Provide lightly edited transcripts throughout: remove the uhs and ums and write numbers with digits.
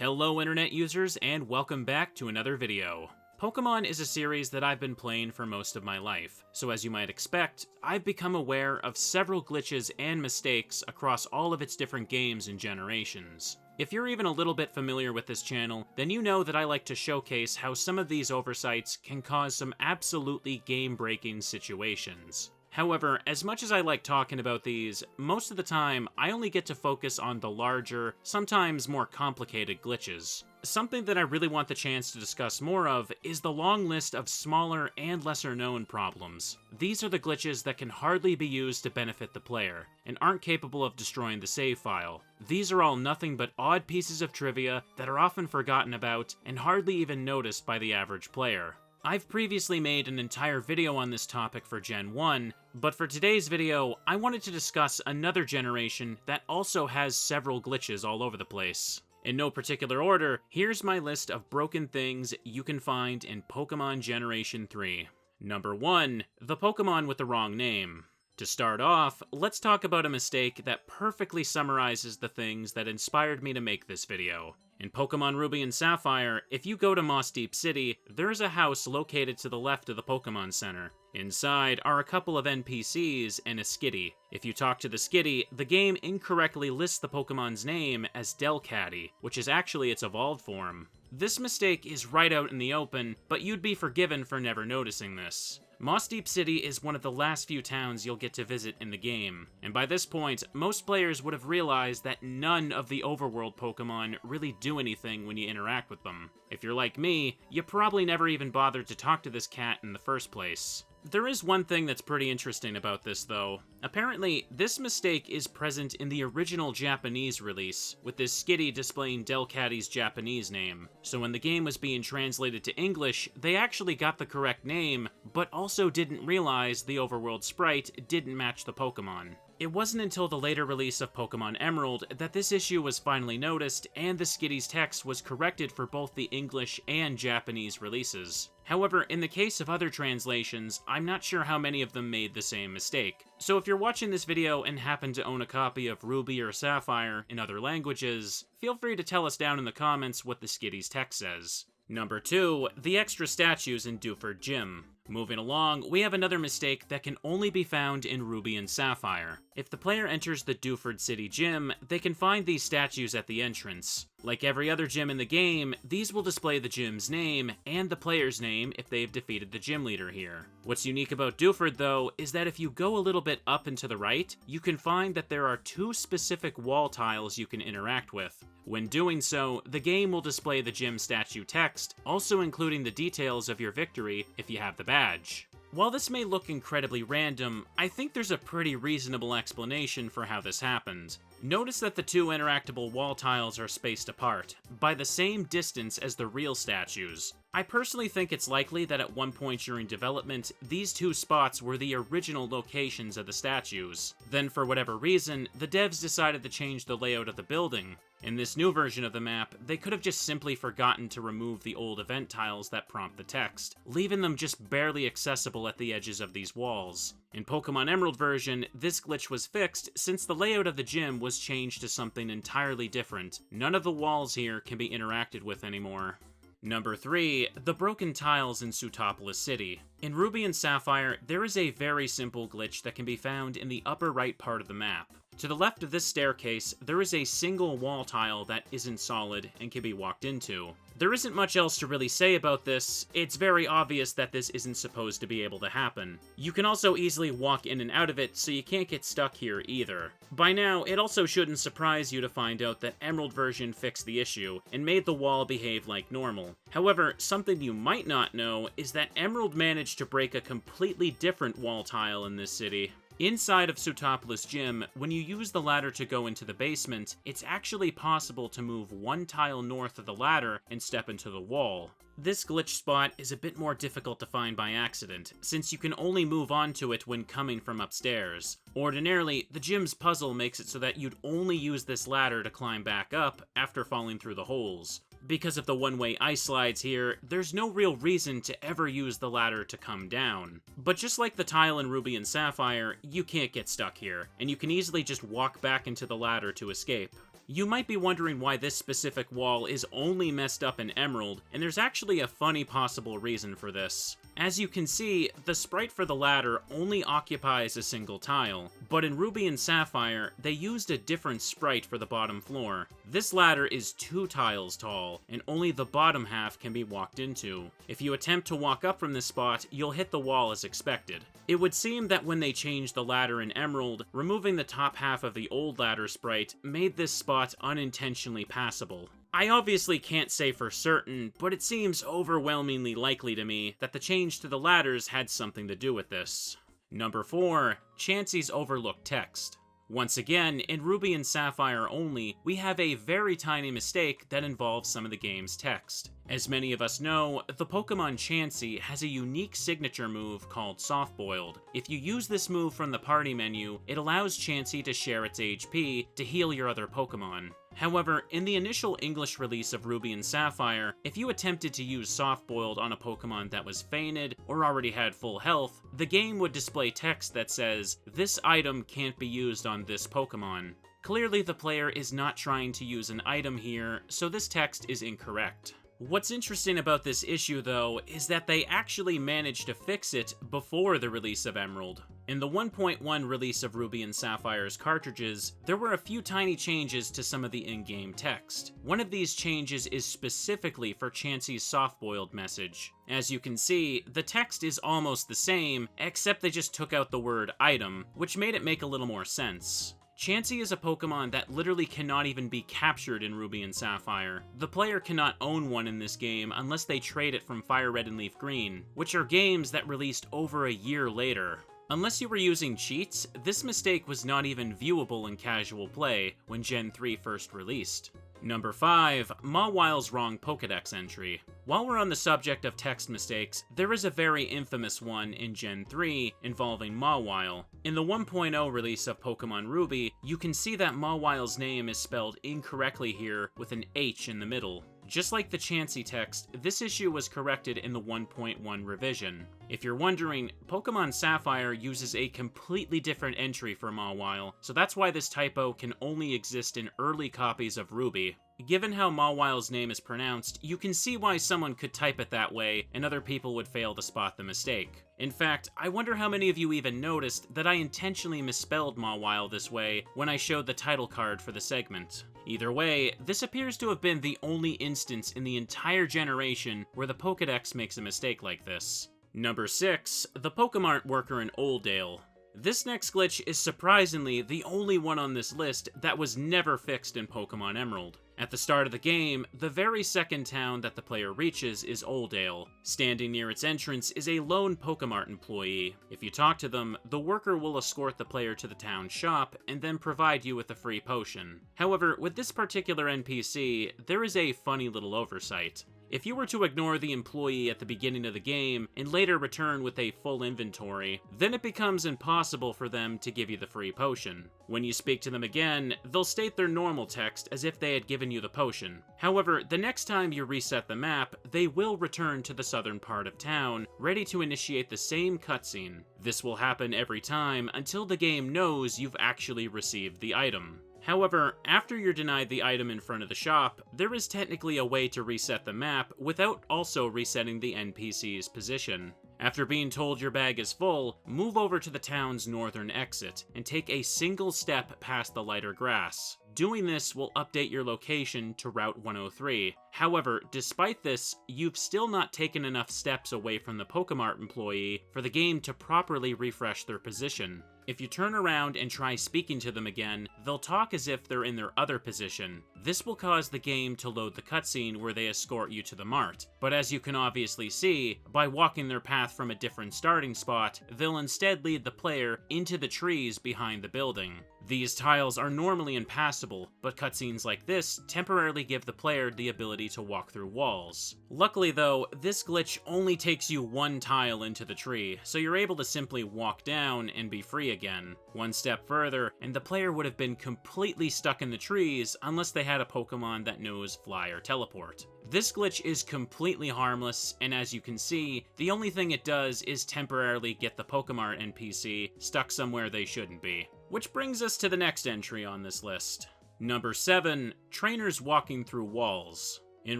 Hello internet users, and welcome back to another video. Pokemon is a series that I've been playing for most of my life, so as you might expect, I've become aware of several glitches and mistakes across all of its different games and generations. If you're even a little bit familiar with this channel, then you know that I like to showcase how some of these oversights can cause some absolutely game-breaking situations. However, as much as I like talking about these, most of the time, I only get to focus on the larger, sometimes more complicated glitches. Something that I really want the chance to discuss more of is the long list of smaller and lesser known problems. These are the glitches that can hardly be used to benefit the player, and aren't capable of destroying the save file. These are all nothing but odd pieces of trivia that are often forgotten about and hardly even noticed by the average player. I've previously made an entire video on this topic for Gen 1, but for today's video, I wanted to discuss another generation that also has several glitches all over the place. In no particular order, here's my list of broken things you can find in Pokemon Generation 3. Number 1, the Pokemon with the wrong name. To start off, let's talk about a mistake that perfectly summarizes the things that inspired me to make this video. In Pokemon Ruby and Sapphire, if you go to Moss Deep City, there's a house located to the left of the Pokemon Center. Inside are a couple of NPCs and a Skitty. If you talk to the Skitty, the game incorrectly lists the Pokemon's name as Delcatty, which is actually its evolved form. This mistake is right out in the open, but you'd be forgiven for never noticing this. Moss Deep City is one of the last few towns you'll get to visit in the game, and by this point, most players would have realized that none of the overworld Pokemon really do anything when you interact with them. If you're like me, you probably never even bothered to talk to this cat in the first place. There is one thing that's pretty interesting about this, though. Apparently, this mistake is present in the original Japanese release, with this Skitty displaying Delcatty's Japanese name. So when the game was being translated to English, they actually got the correct name, but also didn't realize the overworld sprite didn't match the Pokemon. It wasn't until the later release of Pokemon Emerald that this issue was finally noticed, and the Skitty's text was corrected for both the English and Japanese releases. However, in the case of other translations, I'm not sure how many of them made the same mistake. So if you're watching this video and happen to own a copy of Ruby or Sapphire in other languages, feel free to tell us down in the comments what the Skitty's text says. Number 2, the extra statues in Dewford Gym. Moving along, we have another mistake that can only be found in Ruby and Sapphire. If the player enters the Dewford City Gym, they can find these statues at the entrance. Like every other gym in the game, these will display the gym's name, and the player's name if they've defeated the gym leader here. What's unique about Dewford, though, is that if you go a little bit up and to the right, you can find that there are 2 specific wall tiles you can interact with. When doing so, the game will display the gym statue text, also including the details of your victory if you have the badge. While this may look incredibly random, I think there's a pretty reasonable explanation for how this happened. Notice that the 2 interactable wall tiles are spaced apart, by the same distance as the real statues. I personally think it's likely that at one point during development, these 2 spots were the original locations of the statues. Then for whatever reason, the devs decided to change the layout of the building. In this new version of the map, they could have just simply forgotten to remove the old event tiles that prompt the text, leaving them just barely accessible at the edges of these walls. In Pokemon Emerald version, this glitch was fixed since the layout of the gym was changed to something entirely different. None of the walls here can be interacted with anymore. Number 3, the broken tiles in Sootopolis City. In Ruby and Sapphire, there is a very simple glitch that can be found in the upper right part of the map. To the left of this staircase, there is a single wall tile that isn't solid and can be walked into. There isn't much else to really say about this. It's very obvious that this isn't supposed to be able to happen. You can also easily walk in and out of it, so you can't get stuck here either. By now, it also shouldn't surprise you to find out that Emerald version fixed the issue and made the wall behave like normal. However, something you might not know is that Emerald managed to break a completely different wall tile in this city. Inside of Sootopolis Gym, when you use the ladder to go into the basement, it's actually possible to move 1 tile north of the ladder and step into the wall. This glitch spot is a bit more difficult to find by accident, since you can only move onto it when coming from upstairs. Ordinarily, the gym's puzzle makes it so that you'd only use this ladder to climb back up after falling through the holes. Because of the one-way ice slides here, there's no real reason to ever use the ladder to come down. But just like the tile in Ruby and Sapphire, you can't get stuck here, and you can easily just walk back into the ladder to escape. You might be wondering why this specific wall is only messed up in Emerald, and there's actually a funny possible reason for this. As you can see, the sprite for the ladder only occupies a single tile, but in Ruby and Sapphire, they used a different sprite for the bottom floor. This ladder is 2 tiles tall, and only the bottom half can be walked into. If you attempt to walk up from this spot, you'll hit the wall as expected. It would seem that when they changed the ladder in Emerald, removing the top half of the old ladder sprite made this spot unintentionally passable. I obviously can't say for certain, but it seems overwhelmingly likely to me that the change to the ladders had something to do with this. Number 4. Chansey's overlooked text. Once again, in Ruby and Sapphire only, we have a very tiny mistake that involves some of the game's text. As many of us know, the Pokemon Chansey has a unique signature move called Soft Boiled. If you use this move from the party menu, it allows Chansey to share its HP to heal your other Pokemon. However, in the initial English release of Ruby and Sapphire, if you attempted to use Soft Boiled on a Pokemon that was fainted or already had full health, the game would display text that says, "This item can't be used on this Pokemon." Clearly the player is not trying to use an item here, so this text is incorrect. What's interesting about this issue, though, is that they actually managed to fix it before the release of Emerald. In the 1.1 release of Ruby and Sapphire's cartridges, there were a few tiny changes to some of the in-game text. One of these changes is specifically for Chansey's soft-boiled message. As you can see, the text is almost the same, except they just took out the word item, which made it make a little more sense. Chansey is a Pokemon that literally cannot even be captured in Ruby and Sapphire. The player cannot own one in this game unless they trade it from Fire Red and Leaf Green, which are games that released over a year later. Unless you were using cheats, this mistake was not even viewable in casual play when Gen 3 first released. Number 5. Mawile's wrong Pokedex entry. While we're on the subject of text mistakes, there is a very infamous one in Gen 3 involving Mawile. In the 1.0 release of Pokemon Ruby, you can see that Mawile's name is spelled incorrectly here with an H in the middle. Just like the Chansey text, this issue was corrected in the 1.1 revision. If you're wondering, Pokemon Sapphire uses a completely different entry for Mawile, so that's why this typo can only exist in early copies of Ruby. Given how Mawile's name is pronounced, you can see why someone could type it that way and other people would fail to spot the mistake. In fact, I wonder how many of you even noticed that I intentionally misspelled Mawile this way when I showed the title card for the segment. Either way, this appears to have been the only instance in the entire generation where the Pokedex makes a mistake like this. Number 6. The Poke Mart worker in Oldale. This next glitch is surprisingly the only one on this list that was never fixed in Pokemon Emerald. At the start of the game, the very second town that the player reaches is Oldale. Standing near its entrance is a lone Poke Mart employee. If you talk to them, the worker will escort the player to the town shop and then provide you with a free potion. However, with this particular NPC, there is a funny little oversight. If you were to ignore the employee at the beginning of the game and later return with a full inventory, then it becomes impossible for them to give you the free potion. When you speak to them again, they'll state their normal text as if they had given you the potion. However, the next time you reset the map, they will return to the southern part of town, ready to initiate the same cutscene. This will happen every time until the game knows you've actually received the item. However, after you're denied the item in front of the shop, there is technically a way to reset the map without also resetting the NPC's position. After being told your bag is full, move over to the town's northern exit and take a single step past the lighter grass. Doing this will update your location to Route 103. However, despite this, you've still not taken enough steps away from the Poke Mart employee for the game to properly refresh their position. If you turn around and try speaking to them again, they'll talk as if they're in their other position. This will cause the game to load the cutscene where they escort you to the mart. But as you can obviously see, by walking their path from a different starting spot, they'll instead lead the player into the trees behind the building. These tiles are normally impassable, but cutscenes like this temporarily give the player the ability to walk through walls. Luckily though, this glitch only takes you one tile into the tree, so you're able to simply walk down and be free again. One step further, and the player would have been completely stuck in the trees unless they had a Pokemon that knows Fly or Teleport. This glitch is completely harmless, and as you can see, the only thing it does is temporarily get the Poke Mart NPC stuck somewhere they shouldn't be. Which brings us to the next entry on this list. Number 7. Trainers walking through walls. In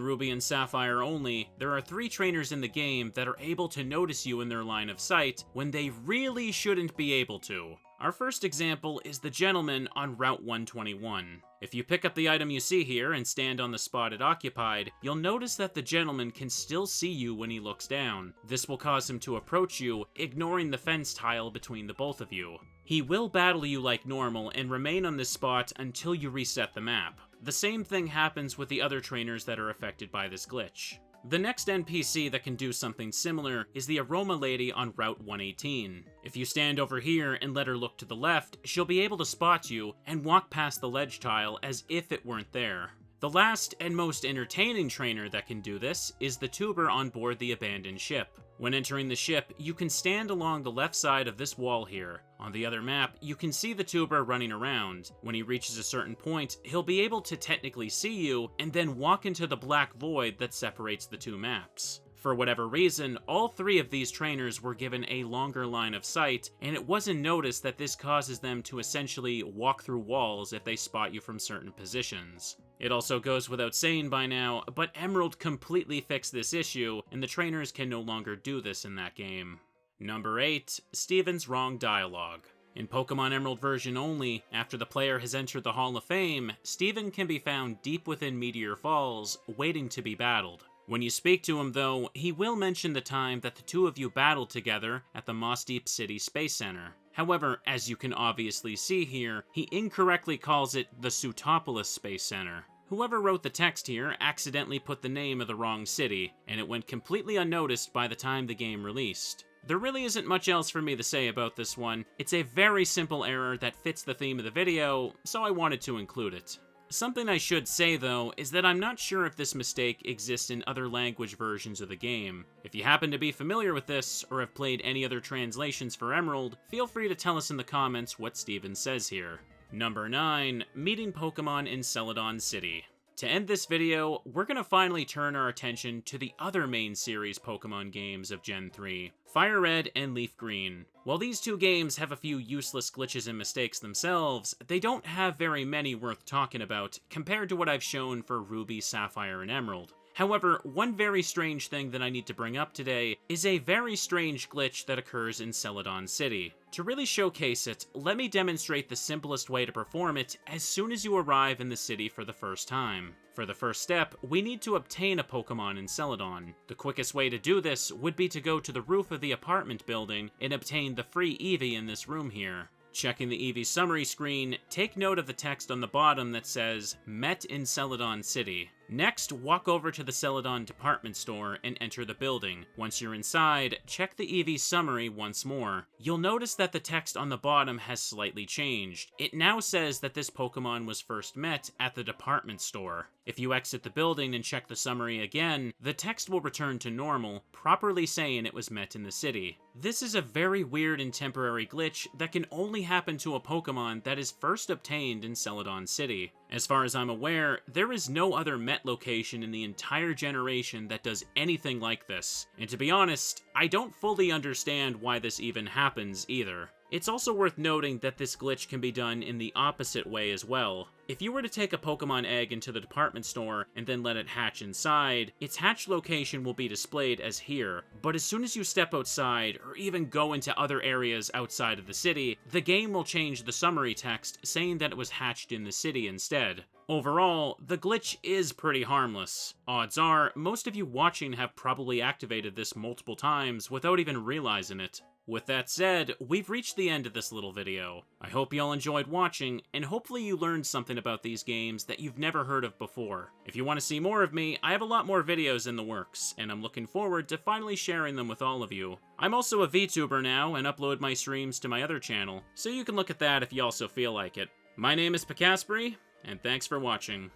Ruby and Sapphire only, there are 3 trainers in the game that are able to notice you in their line of sight when they really shouldn't be able to. Our first example is the gentleman on Route 121. If you pick up the item you see here and stand on the spot it occupied, you'll notice that the gentleman can still see you when he looks down. This will cause him to approach you, ignoring the fence tile between the both of you. He will battle you like normal and remain on this spot until you reset the map. The same thing happens with the other trainers that are affected by this glitch. The next NPC that can do something similar is the Aroma Lady on Route 118. If you stand over here and let her look to the left, she'll be able to spot you and walk past the ledge tile as if it weren't there. The last and most entertaining trainer that can do this is the tuber on board the abandoned ship. When entering the ship, you can stand along the left side of this wall here. On the other map, you can see the tuber running around. When he reaches a certain point, he'll be able to technically see you, and then walk into the black void that separates the 2 maps. For whatever reason, all 3 of these trainers were given a longer line of sight, and it wasn't noticed that this causes them to essentially walk through walls if they spot you from certain positions. It also goes without saying by now, but Emerald completely fixed this issue, and the trainers can no longer do this in that game. Number 8. Steven's wrong dialogue. In Pokemon Emerald version only, after the player has entered the Hall of Fame, Steven can be found deep within Meteor Falls, waiting to be battled. When you speak to him though, he will mention the time that the 2 of you battled together at the Moss Deep City Space Center. However, as you can obviously see here, he incorrectly calls it the Sootopolis Space Center. Whoever wrote the text here accidentally put the name of the wrong city, and it went completely unnoticed by the time the game released. There really isn't much else for me to say about this one. It's a very simple error that fits the theme of the video, so I wanted to include it. Something I should say though, is that I'm not sure if this mistake exists in other language versions of the game. If you happen to be familiar with this, or have played any other translations for Emerald, feel free to tell us in the comments what Steven says here. Number 9. Meeting Pokemon in Celadon City. To end this video, we're gonna finally turn our attention to the other main series Pokemon games of Gen 3, Fire Red and Leaf Green. While these 2 games have a few useless glitches and mistakes themselves, they don't have very many worth talking about compared to what I've shown for Ruby, Sapphire, and Emerald. However, one very strange thing that I need to bring up today is a very strange glitch that occurs in Celadon City. To really showcase it, let me demonstrate the simplest way to perform it as soon as you arrive in the city for the first time. For the first step, we need to obtain a Pokemon in Celadon. The quickest way to do this would be to go to the roof of the apartment building and obtain the free Eevee in this room here. Checking the Eevee summary screen, take note of the text on the bottom that says, "Met in Celadon City." Next, walk over to the Celadon department store and enter the building. Once you're inside, check the Eevee summary once more. You'll notice that the text on the bottom has slightly changed. It now says that this Pokemon was first met at the department store. If you exit the building and check the summary again, the text will return to normal, properly saying it was met in the city. This is a very weird and temporary glitch that can only happen to a Pokemon that is first obtained in Celadon City. As far as I'm aware, there is no other Met location in the entire generation that does anything like this. And to be honest, I don't fully understand why this even happens either. It's also worth noting that this glitch can be done in the opposite way as well. If you were to take a Pokemon egg into the department store and then let it hatch inside, its hatch location will be displayed as here, but as soon as you step outside, or even go into other areas outside of the city, the game will change the summary text saying that it was hatched in the city instead. Overall, the glitch is pretty harmless. Odds are, most of you watching have probably activated this multiple times without even realizing it. With that said, we've reached the end of this little video. I hope you all enjoyed watching, and hopefully you learned something about these games that you've never heard of before. If you want to see more of me, I have a lot more videos in the works, and I'm looking forward to finally sharing them with all of you. I'm also a VTuber now, and upload my streams to my other channel, so you can look at that if you also feel like it. My name is Poke Mart, and thanks for watching.